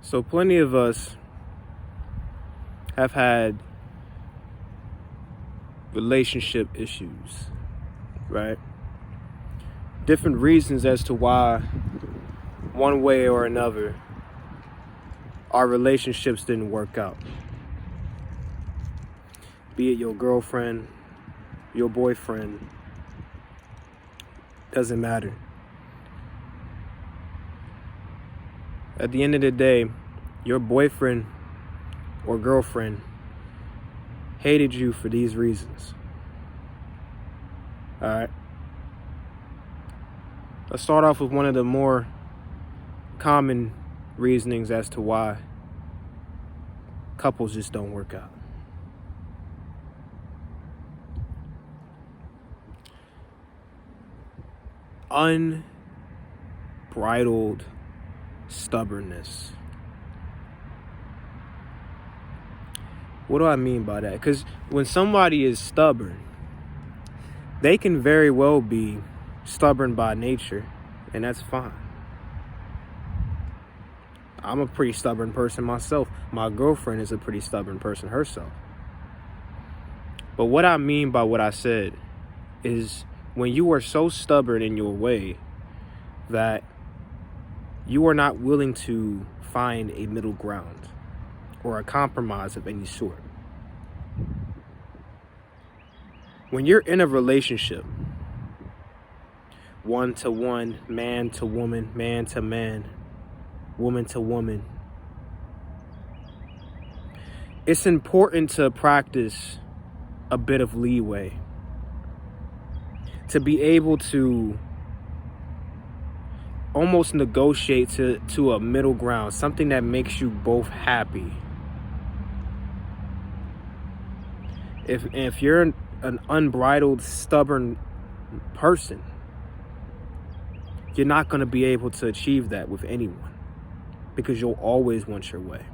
So plenty of us have had relationship issues, right? Different reasons as to why, one way or another, our relationships didn't work out. Be it your girlfriend, your boyfriend, doesn't matter. At the end of the day, your boyfriend or girlfriend hated you for these reasons. All right. Let's start off with one of the more common reasonings as to why couples just don't work out. Unbridled stubbornness. What do I mean by that? Because when somebody is stubborn, they can very well be stubborn by nature, and that's fine. I'm a pretty stubborn person myself. My girlfriend is a pretty stubborn person herself. But what I mean by what I said is when you are so stubborn in your way that you are not willing to find a middle ground or a compromise of any sort. When you're in a relationship, one to one, man to woman, man to man, woman to woman, it's important to practice a bit of leeway, to be able to almost negotiate to a middle ground, something that makes you both happy. If you're an unbridled, stubborn person, you're not going to be able to achieve that with anyone, because you'll always want your way,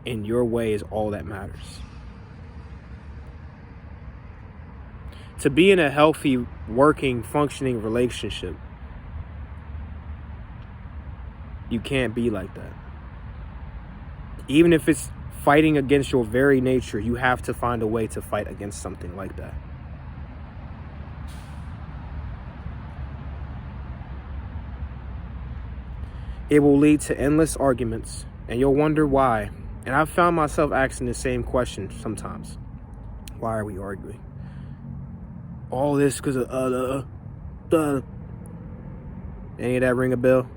and your way is all that matters. To be in a healthy, working, functioning relationship, you can't be like that. Even if it's fighting against your very nature, you have to find a way to fight against something like that. It will lead to endless arguments, and you'll wonder why. And I've found myself asking the same question sometimes. Why are we arguing? All this because of any of that ring a bell?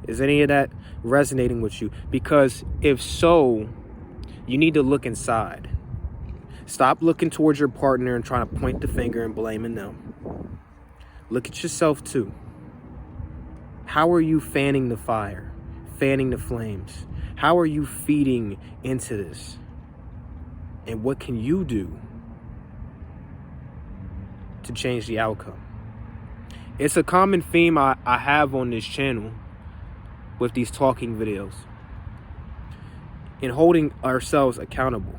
Is any of that resonating with you? Because if so, you need to look inside. Stop looking towards your partner and trying to point the finger and blaming them. Look at yourself too. How are you fanning the fire, fanning the flames? How are you feeding into this? And what can you do to change the outcome? It's a common theme I have on this channel with these talking videos, in holding ourselves accountable,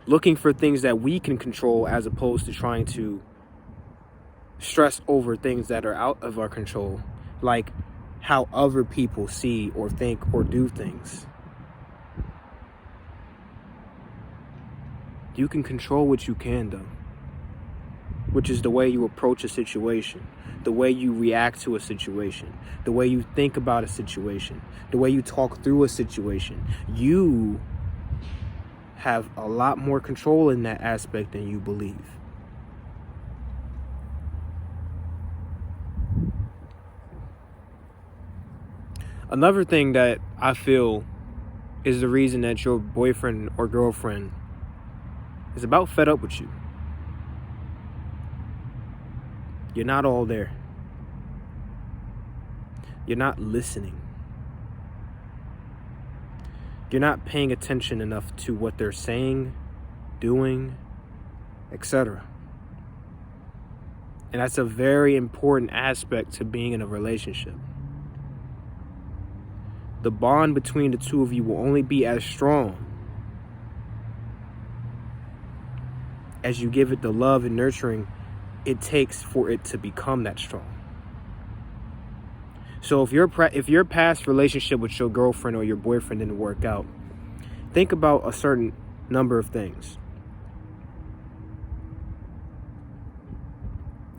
looking for things that we can control as opposed to trying to stress over things that are out of our control, like how other people see or think or do things. You can control what you can, though, which is the way you approach a situation, the way you react to a situation, the way you think about a situation, the way you talk through a situation. You have a lot more control in that aspect than you believe. Another thing that I feel is the reason that your boyfriend or girlfriend is about fed up with you. You're not all there. You're not listening. You're not paying attention enough to what they're saying, doing, etc. And that's a very important aspect to being in a relationship. The bond between the two of you will only be as strong as you give it the love and nurturing it takes for it to become that strong. So if your past relationship with your girlfriend or your boyfriend didn't work out, think about a certain number of things.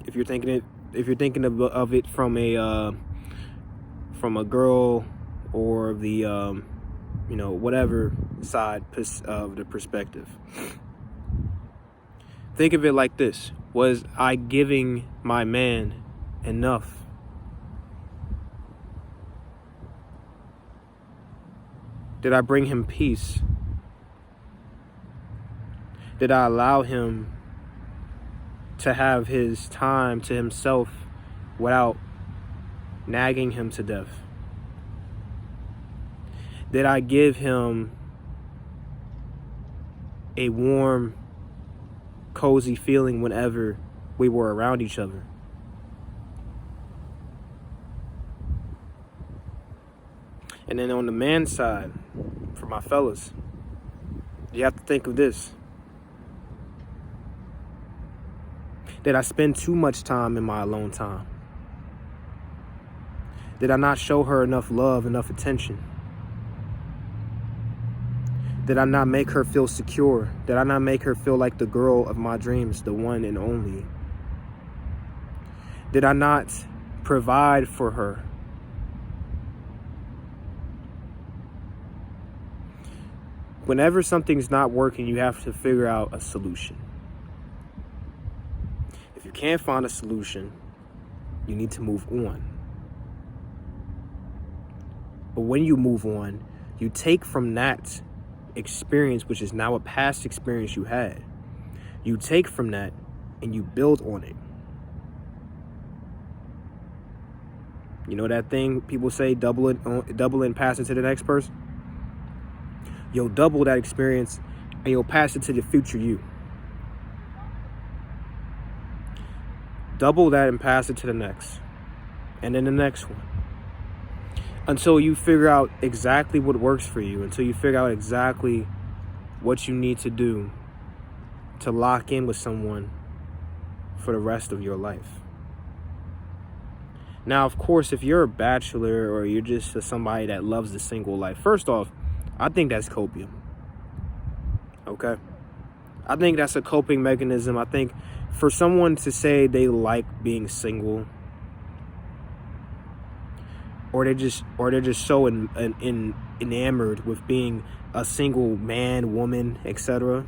If you're thinking of it from a girl or the whatever side of the perspective, think of it like this: was I giving my man enough? Did I bring him peace? Did I allow him to have his time to himself without nagging him to death? Did I give him a warm, cozy feeling whenever we were around each other? And then on the man's side, for my fellas, you have to think of this. Did I spend too much time in my alone time? Did I not show her enough love, enough attention? Did I not make her feel secure? Did I not make her feel like the girl of my dreams, the one and only? Did I not provide for her? Whenever something's not working, you have to figure out a solution. If you can't find a solution, you need to move on. But when you move on, you take from that experience, which is now a past experience you had. You take from that and you build on it. You know that thing people say, double it and pass it to the next person? You'll double that experience and you'll pass it to the future you. Double that and pass it to the next. And then the next one. Until you figure out exactly what works for you. Until you figure out exactly what you need to do to lock in with someone for the rest of your life. Now, of course, if you're a bachelor or you're just somebody that loves the single life, first off, I think that's copium. Okay? I think that's a coping mechanism. I think for someone to say they like being single, or they're just so enamored with being a single man, woman, etc.,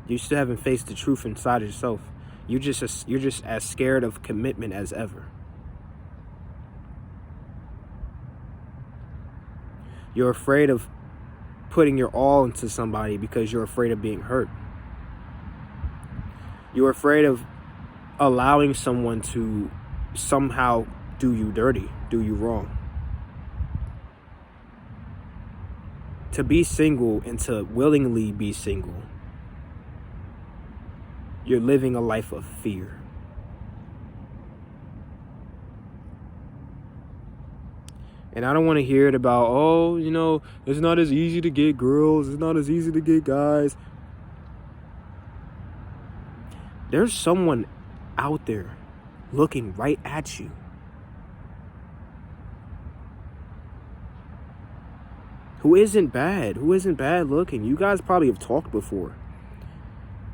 you still haven't faced the truth inside yourself. You're just as scared of commitment as ever. You're afraid of putting your all into somebody because you're afraid of being hurt. You're afraid of allowing someone to somehow do you dirty, do you wrong. To be single and to willingly be single, you're living a life of fear. And I don't want to hear it about, it's not as easy to get girls. It's not as easy to get guys. There's someone out there looking right at you. Who isn't bad looking. You guys probably have talked before.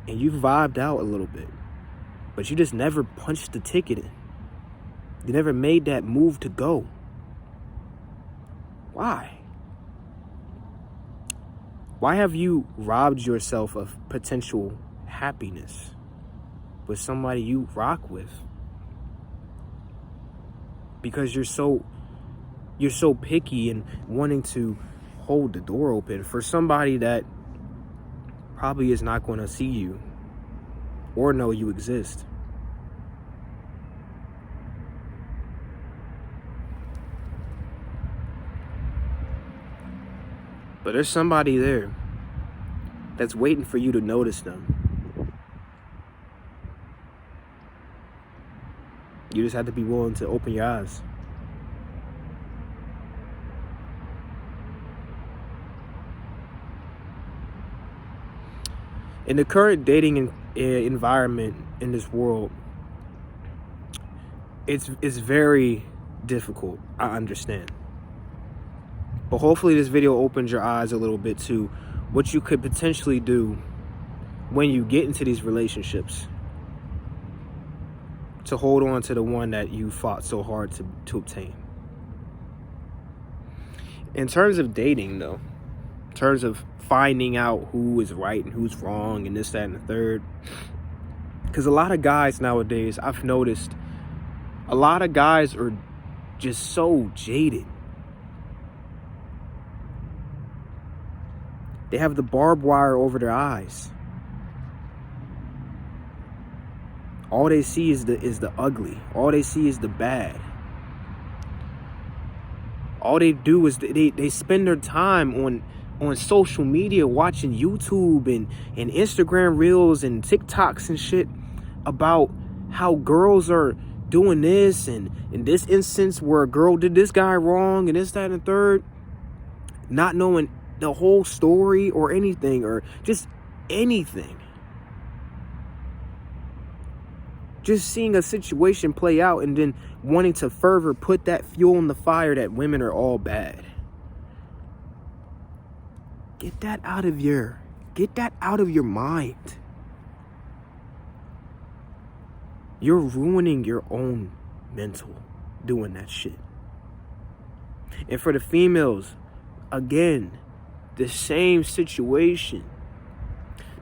And you've vibed out a little bit. But you just never punched the ticket in. You never made that move to go. Why? Why have you robbed yourself of potential happiness with somebody you rock with? Because you're so picky and wanting to hold the door open for somebody that probably is not going to see you or know you exist. But there's somebody there that's waiting for you to notice them. You just have to be willing to open your eyes. In the current dating environment in this world, it's very difficult. I understand. But hopefully this video opens your eyes a little bit to what you could potentially do when you get into these relationships to hold on to the one that you fought so hard to obtain. In terms of dating, though, in terms of finding out who is right and who's wrong and this, that, and the third, because a lot of guys nowadays, I've noticed, a lot of guys are just so jaded. They have the barbed wire over their eyes. All they see is the ugly. All they see is the bad. All they do is they spend their time on social media watching YouTube and Instagram reels and TikToks and shit about how girls are doing this, and in this instance where a girl did this guy wrong and this, that, and the third, not knowing the whole story or anything, or just anything. Just seeing a situation play out and then wanting to further put that fuel in the fire that women are all bad. Get that out of your mind. You're ruining your own mental doing that shit. And for the females, again, the same situation.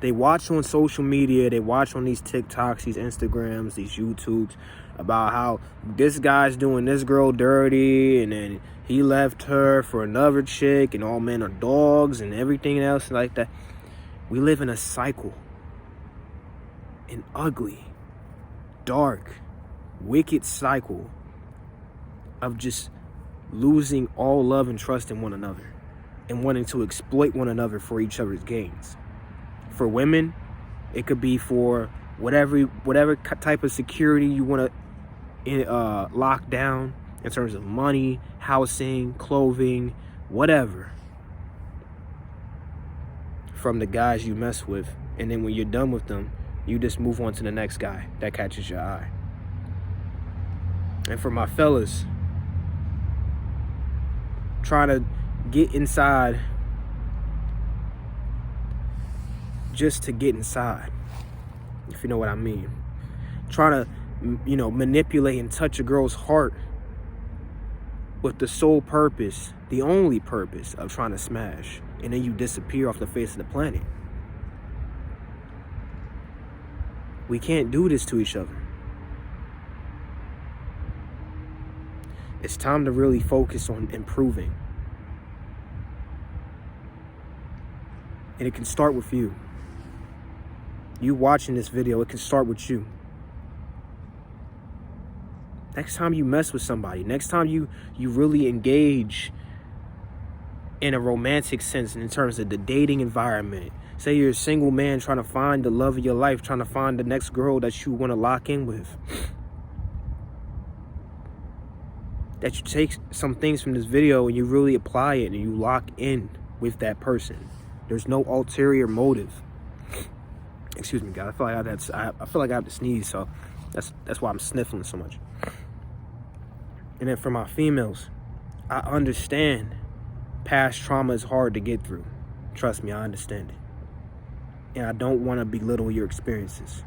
They watch on social media, they watch on these TikToks, these Instagrams, these YouTubes about how this guy's doing this girl dirty and then he left her for another chick and all men are dogs and everything else like that. We live in a cycle. An ugly, dark, wicked cycle of just losing all love and trust in one another and wanting to exploit one another for each other's gains. For women, it could be for whatever type of security you want to lock down in terms of money, housing, clothing, whatever. From the guys you mess with. And then when you're done with them, you just move on to the next guy that catches your eye. And for my fellas, trying to get inside just to get inside, if you know what I mean. Trying to, manipulate and touch a girl's heart with the sole purpose, the only purpose of trying to smash, and then you disappear off the face of the planet. We can't do this to each other. It's time to really focus on improving. And it can start with you. You watching this video, it can start with you. Next time you mess with somebody, next time you really engage in a romantic sense in terms of the dating environment. Say you're a single man trying to find the love of your life, trying to find the next girl that you want to lock in with. That you take some things from this video and you really apply it and you lock in with that person. There's no ulterior motive. Excuse me, guys. I feel like I have to sneeze, so that's why I'm sniffling so much. And then for my females, I understand past trauma is hard to get through. Trust me, I understand it. And I don't want to belittle your experiences.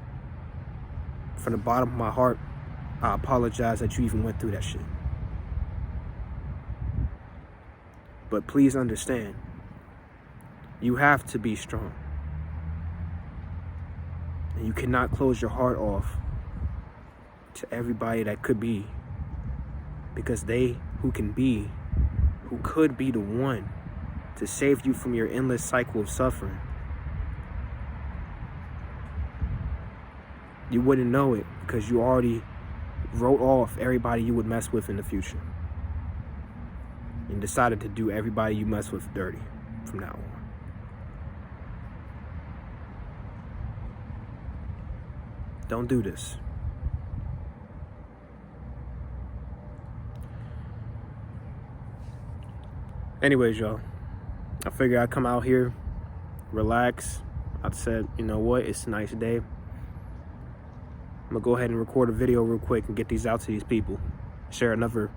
From the bottom of my heart, I apologize that you even went through that shit. But please understand, you have to be strong. And you cannot close your heart off to everybody that could be. Because they who could be the one to save you from your endless cycle of suffering. You wouldn't know it because you already wrote off everybody you would mess with in the future. And decided to do everybody you mess with dirty from now on. Don't do this. Anyways, y'all, I figured I'd come out here, relax. I said, you know what, it's a nice day. I'm I'm gonna go ahead and record a video real quick and get these out to these people. Share another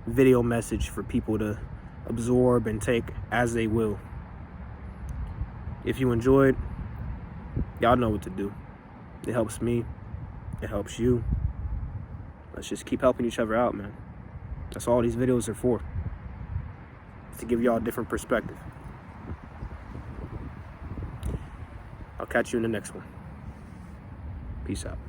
video message for people to absorb and take as they will. If you enjoyed, y'all know what to do. It helps me. It helps you. Let's just keep helping each other out, man. That's all these videos are for. To give y'all a different perspective. I'll catch you in the next one. Peace out.